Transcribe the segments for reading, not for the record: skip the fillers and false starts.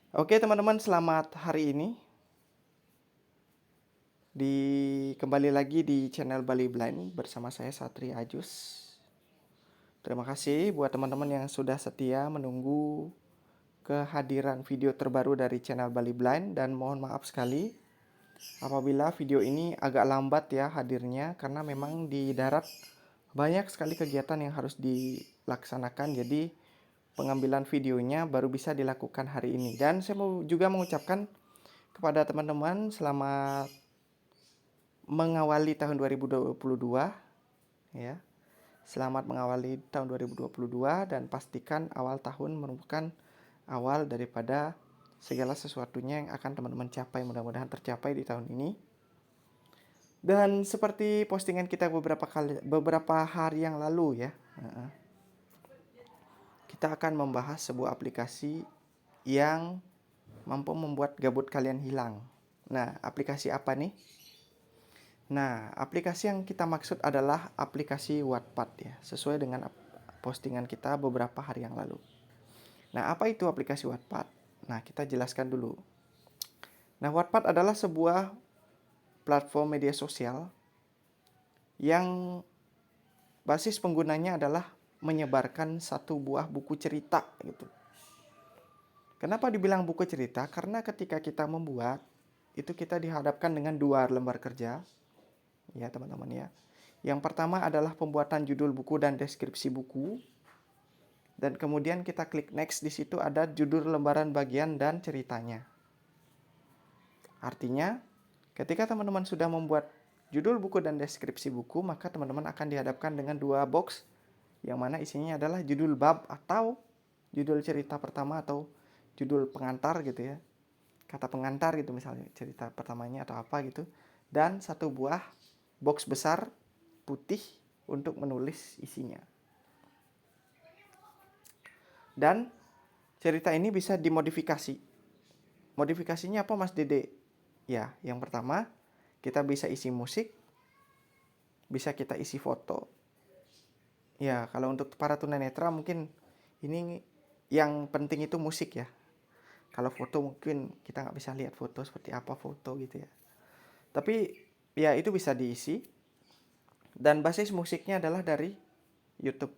Oke teman-teman, selamat hari ini. Kembali lagi di channel Bali Blind bersama saya Satri Ajus. Terima kasih buat teman-teman yang sudah setia menunggu kehadiran video terbaru dari channel Bali Blind, dan mohon maaf sekali apabila video ini agak lambat ya hadirnya, karena memang di darat banyak sekali kegiatan yang harus dilaksanakan. Jadi pengambilan videonya baru bisa dilakukan hari ini. Dan saya mau juga mengucapkan kepada teman-teman selamat mengawali tahun 2022 ya. Selamat mengawali tahun 2022 dan pastikan awal tahun merupakan awal daripada segala sesuatunya yang akan teman-teman capai. Mudah-mudahan tercapai di tahun ini. Dan seperti postingan kita beberapa hari yang lalu ya, kita akan membahas sebuah aplikasi yang mampu membuat gabut kalian hilang. Nah, aplikasi apa nih? Nah, aplikasi yang kita maksud adalah aplikasi Wattpad ya, sesuai dengan postingan kita beberapa hari yang lalu. Nah, apa itu aplikasi Wattpad? Nah, kita jelaskan dulu. Nah, Wattpad adalah sebuah platform media sosial yang basis penggunanya adalah menyebarkan satu buah buku cerita gitu. Kenapa dibilang buku cerita? Karena ketika kita membuat, itu kita dihadapkan dengan dua lembar kerja. Ya teman-teman ya. Yang pertama adalah pembuatan judul buku dan deskripsi buku. Dan kemudian kita klik next, di situ ada judul lembaran bagian dan ceritanya. Artinya, ketika teman-teman sudah membuat judul buku dan deskripsi buku, maka teman-teman akan dihadapkan dengan dua box yang mana isinya adalah judul bab atau judul cerita pertama atau judul pengantar gitu ya. Kata pengantar gitu misalnya, cerita pertamanya atau apa gitu. Dan satu buah box besar putih untuk menulis isinya. Dan cerita ini bisa dimodifikasi. Modifikasinya apa Mas Dede? Ya, yang pertama kita bisa isi musik, bisa kita isi foto. Ya, kalau untuk para tunanetra mungkin ini yang penting itu musik ya. Kalau foto mungkin kita nggak bisa lihat foto seperti apa foto gitu ya. Tapi ya itu bisa diisi. Dan basis musiknya adalah dari YouTube.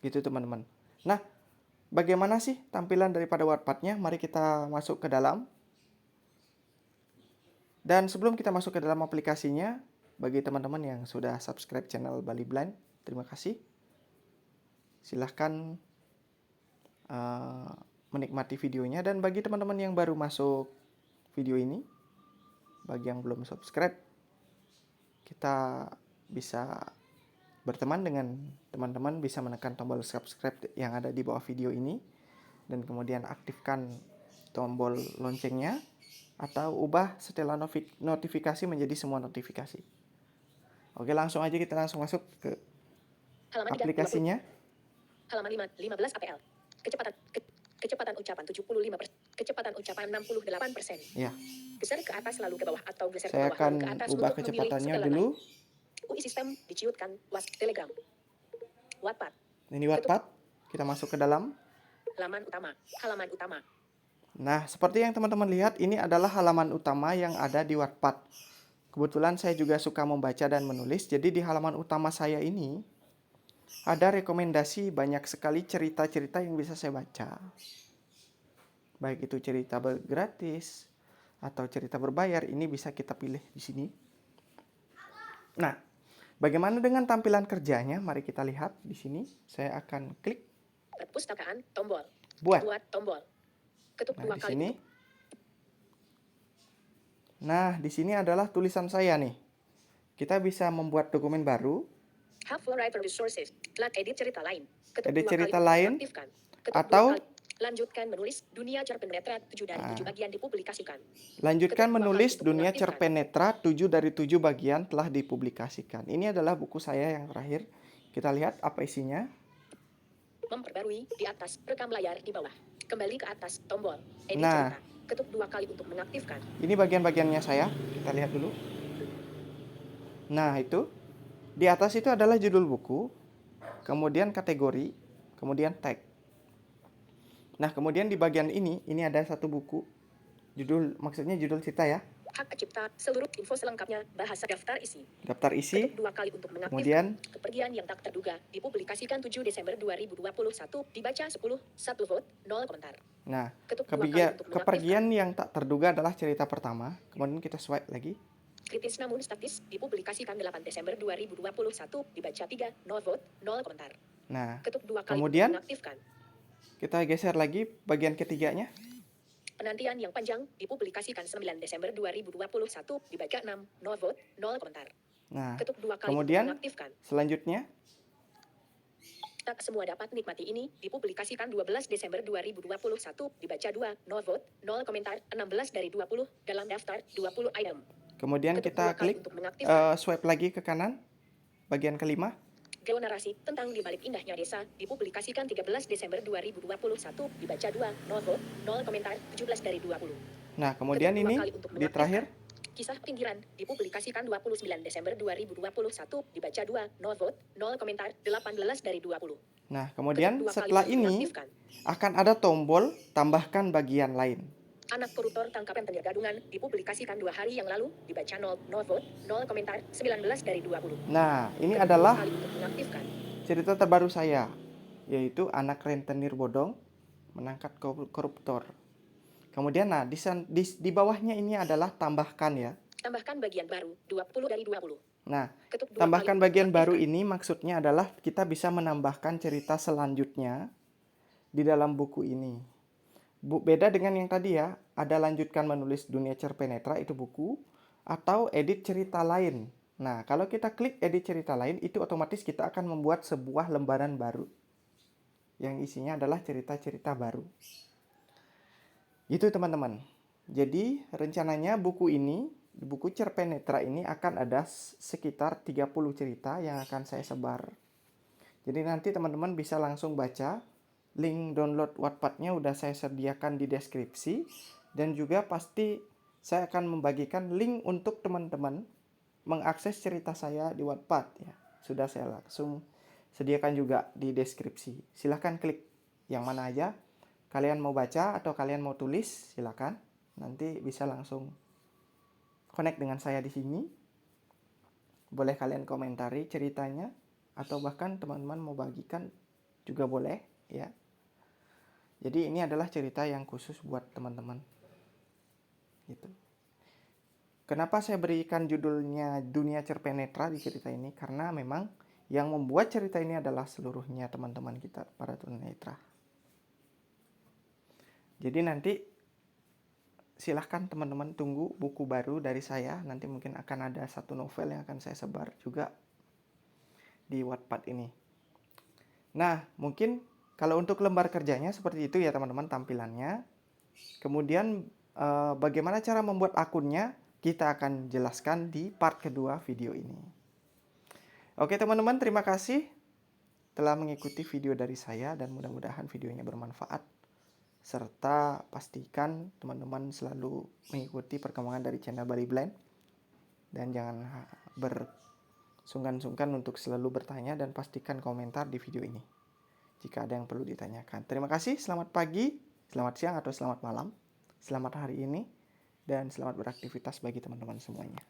Gitu teman-teman. Nah, bagaimana sih tampilan daripada Wattpad-nya? Mari kita masuk ke dalam. Dan sebelum kita masuk ke dalam aplikasinya, bagi teman-teman yang sudah subscribe channel Bali Blind, terima kasih. Silahkan menikmati videonya. Dan bagi teman-teman yang baru masuk video ini, bagi yang belum subscribe, kita bisa berteman dengan teman-teman, bisa menekan tombol subscribe yang ada di bawah video ini, dan kemudian aktifkan tombol loncengnya, atau ubah setelah notifikasi menjadi semua notifikasi. Oke, langsung aja kita langsung masuk ke halaman aplikasinya. Halaman 15 APL. Kecepatan ucapan 75%. Kecepatan ucapan 68%. Ya. Geser ke atas lalu ke bawah atau geser ke Saya bawah akan lalu ke atas ubah untuk memilih kecepatannya segala dulu. UI sistem diciutkan. Telegram. Wattpad. Ini Wattpad. Kita masuk ke dalam. Halaman utama. Halaman utama. Nah, seperti yang teman-teman lihat, ini adalah halaman utama yang ada di Wattpad. Kebetulan saya juga suka membaca dan menulis, jadi di halaman utama saya ini ada rekomendasi banyak sekali cerita-cerita yang bisa saya baca. Baik itu cerita gratis atau cerita berbayar, ini bisa kita pilih di sini. Nah, bagaimana dengan tampilan kerjanya? Mari kita lihat di sini. Saya akan klik Perpustakaan tombol. Buat tombol. Ketuk dua di kali sini. untuk. Nah, di sini adalah tulisan saya nih. Kita bisa membuat dokumen baru. Have writer resources. Edit cerita lain. Ketuk edit cerita lain. Atau lanjutkan menulis dunia cerpenetra 7 dari 7 bagian dipublikasikan. Lanjutkan menulis dunia cerpenetra 7 dari 7 bagian telah dipublikasikan. Ini adalah buku saya yang terakhir. Kita lihat apa isinya. Memperbarui di atas, rekam layar di bawah. Kembali ke atas, tombol. Edit nah, cerita. Ketuk 2 kali untuk mengaktifkan. Ini bagian-bagiannya saya. Kita lihat dulu. Nah, itu. Di atas itu adalah judul buku, kemudian kategori, kemudian tag. Nah, kemudian di bagian ini ada satu buku. Maksudnya judul cerita ya. Hak cipta, seluruh info selengkapnya, bahasa daftar isi. Daftar isi. Ketuk 2 kali untuk mengaktifkan. Kemudian Kepergian yang tak terduga, dipublikasikan 7 Desember 2021, dibaca 10, 1 vote, 0 komentar. nah, Ketuk 2 kali untuk kepergian yang tak terduga adalah cerita pertama. Kemudian kita swipe lagi. Kritis namun statis, dipublikasikan 8 Desember 2021, dibaca 3, 0 vote, 0 komentar. Nah, Ketuk 2 kali kemudian untuk mengaktifkan. kita geser lagi bagian ketiganya. Penantian yang panjang, dipublikasikan 9 Desember 2021, dibaca 6, 0 vote, 0 komentar. Nah, Ketuk 2 kali kemudian untuk mengaktifkan. selanjutnya Tak semua dapat nikmati ini, dipublikasikan 12 Desember 2021, dibaca 2, 0 vote, 0 komentar, 16 dari 20, dalam daftar, 20 item. kemudian Ketuk kita 2 kali klik untuk mengaktifkan. swipe lagi ke kanan. Bagian kelima. Geonarasi tentang di balik indahnya desa, dipublikasikan 13 Desember 2021, dibaca 2, 0 vote, 0 komentar, 17 dari 20. Nah, kemudian Ketuk 2 ini kali untuk di terakhir. Kisah pinggiran, dipublikasikan 29 Desember 2021, dibaca 2, 0 vote, 0 komentar, 18 dari 20. Nah, kemudian Ketuk 2 kali setelah untuk ini mengaktifkan. akan ada tombol tambahkan bagian lain. Anak koruptor tangkap rentenir gadungan, dipublikasikan 2 hari yang lalu, dibaca 0, 0 vote, 0 komentar, 19 dari 20. Nah, ini Ketuk 2 adalah kali untuk mengaktifkan. cerita terbaru saya, yaitu anak rentenir bodong menangkap koruptor. Kemudian nah di bawahnya ini adalah tambahkan ya. Tambahkan bagian baru, 20 dari 20. Nah, Ketuk 2 tambahkan kali bagian untuk baru mengaktifkan. ini maksudnya adalah kita bisa menambahkan cerita selanjutnya di dalam buku ini. Beda dengan yang tadi ya, ada lanjutkan menulis Dunia Cerpenetra itu buku, atau edit cerita lain. Nah, kalau kita klik edit cerita lain, itu otomatis kita akan membuat sebuah lembaran baru yang isinya adalah cerita-cerita baru. Itu teman-teman. Jadi rencananya buku Cerpenetra ini akan ada sekitar 30 cerita yang akan saya sebar. Jadi nanti teman-teman bisa langsung baca. Link download Wattpad-nya udah saya sediakan di deskripsi. Dan juga pasti saya akan membagikan link untuk teman-teman mengakses cerita saya di Wattpad ya. Sudah saya langsung sediakan juga di deskripsi. Silahkan klik yang mana aja. Kalian mau baca atau kalian mau tulis, silakan. Nanti bisa langsung connect dengan saya di sini. Boleh kalian komentari ceritanya atau bahkan teman-teman mau bagikan juga boleh ya. Jadi ini adalah cerita yang khusus buat teman-teman. Gitu. Kenapa saya berikan judulnya Dunia Cerpenetra di cerita ini? Karena memang yang membuat cerita ini adalah seluruhnya teman-teman kita, para tunanetra. Jadi nanti silahkan teman-teman tunggu buku baru dari saya. Nanti mungkin akan ada satu novel yang akan saya sebar juga di Wattpad ini. Nah, mungkin kalau untuk lembar kerjanya seperti itu ya teman-teman tampilannya. Kemudian bagaimana cara membuat akunnya kita akan jelaskan di part kedua video ini. Oke teman-teman, terima kasih telah mengikuti video dari saya dan mudah-mudahan videonya bermanfaat. Serta pastikan teman-teman selalu mengikuti perkembangan dari channel Bali Blend. Dan jangan bersungkan-sungkan untuk selalu bertanya dan pastikan komentar di video ini jika ada yang perlu ditanyakan. Terima kasih, selamat pagi, selamat siang atau selamat malam, selamat hari ini, dan selamat beraktivitas bagi teman-teman semuanya.